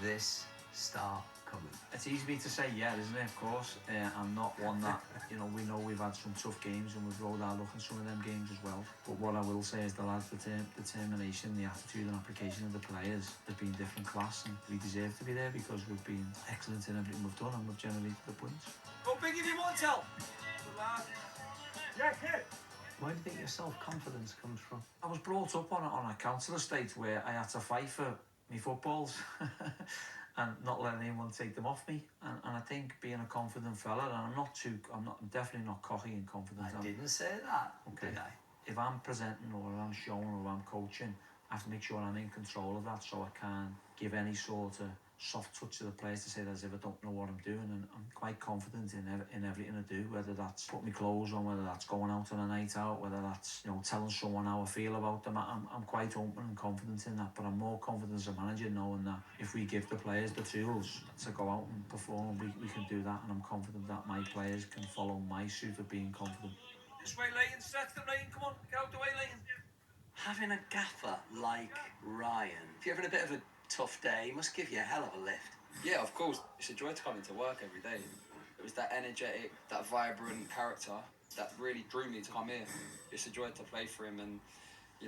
this star coming? It's easy for me to say yeah, isn't it? Of course. I'm not one that, we know we've had some tough games and we've rolled our luck in some of them games as well. But what I will say is the lads' determination, the attitude and application of the players has been different class, and we deserve to be there because we've been excellent in everything we've done and we've generated the points. Go big if you want, Tel. Good lad. Yeah, kid. Where do you think your self-confidence comes from? I was brought up on a council estate where I had to fight for my footballs and not letting anyone take them off me. And I think being a confident fella, and I'm definitely not cocky and confident. I didn't say that, okay. did I? If I'm presenting or I'm showing or I'm coaching, I have to make sure I'm in control of that, so I can't give any sort of soft touch to the players to say that as if I don't know what I'm doing. And I'm quite confident in everything I do, whether that's putting my clothes on, whether that's going out on a night out, whether that's telling someone how I feel about them. I'm quite open and confident in that, but I'm more confident as a manager knowing that if we give the players the tools to go out and perform, we can do that, and I'm confident that my players can follow my suit of being confident. This way, Leighton. Stretch them, Leighton. Come on, get out the way, Leighton. Having a gaffer like Ryan, if you're having a bit of a tough day, he must give you a hell of a lift. Yeah, of course. It's a joy to come into work every day. It was that energetic, that vibrant character that really drew me to come here. It's a joy to play for him, and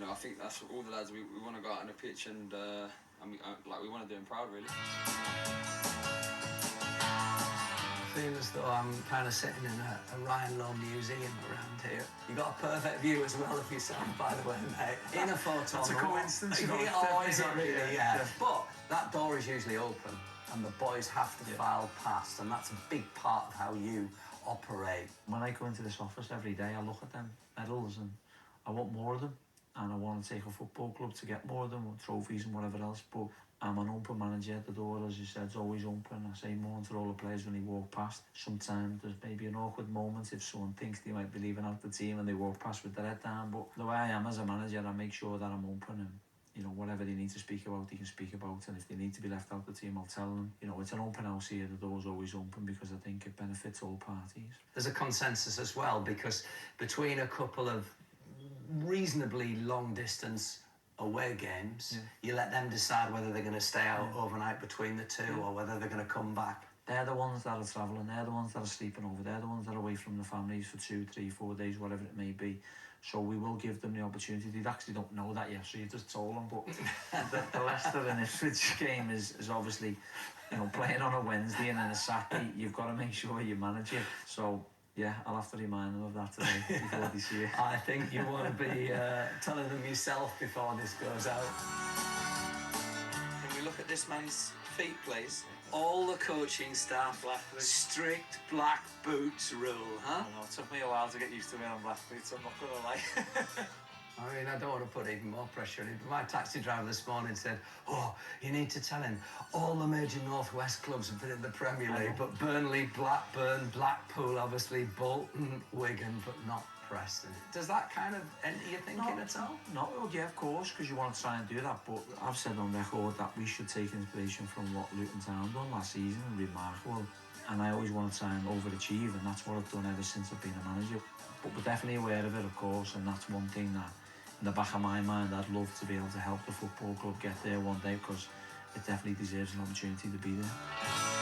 I think that's all the lads. We want to go out on the pitch and we want to do him proud, really. I feel as though I'm kind of sitting in a Ryan Lowe museum around here. You got a perfect view as well of yourself, by the way, mate. In a photo. That's a coincidence. Is it really? Yeah. But that door is usually open, and the boys have to file past, and that's a big part of how you operate. When I go into this office every day, I look at them medals and I want more of them, and I want to take a football club to get more of them, or trophies and whatever else. But I'm an open manager. The door, as you said, is always open. I say more to all the players when they walk past. Sometimes there's maybe an awkward moment if someone thinks they might be leaving out the team and they walk past with their head down. But the way I am as a manager, I make sure that I'm open, and whatever they need to speak about, they can speak about. And if they need to be left out the team, I'll tell them. It's an open house here. The door's always open because I think it benefits all parties. There's a consensus as well, because between a couple of reasonably long distance away games, you let them decide whether they're going to stay out overnight between the two or whether they're going to come back. They're the ones that are travelling, they're the ones that are sleeping over, they're the ones that are away from the families for 2, 3, 4 days, whatever it may be. So we will give them the opportunity. They actually don't know that yet, so you just told them. But the Leicester and Ipswich game is obviously, playing on a Wednesday and then a Saturday. You've got to make sure you manage it. So yeah, I'll have to remind them of that today before they see it. I think you want to be telling them yourself before this goes out. When we look at this man's feet, please. All the coaching staff, strict black boots rule, huh? I know, it took me a while to get used to wearing black boots, I'm not going to lie. I mean, I don't want to put even more pressure on him, but my taxi driver this morning said, you need to tell him all the major North West clubs have been in the Premier League, but Burnley, Blackburn, Blackpool, obviously, Bolton, Wigan, but not Preston. Does that kind of enter your thinking at all? No, yeah, of course, because you want to try and do that, but I've said on record that we should take inspiration from what Luton Town done last season, remarkable. And I always want to try and overachieve, and that's what I've done ever since I've been a manager. But we're definitely aware of it, of course, and that's one thing that in the back of my mind I'd love to be able to help the football club get there one day, because it definitely deserves an opportunity to be there.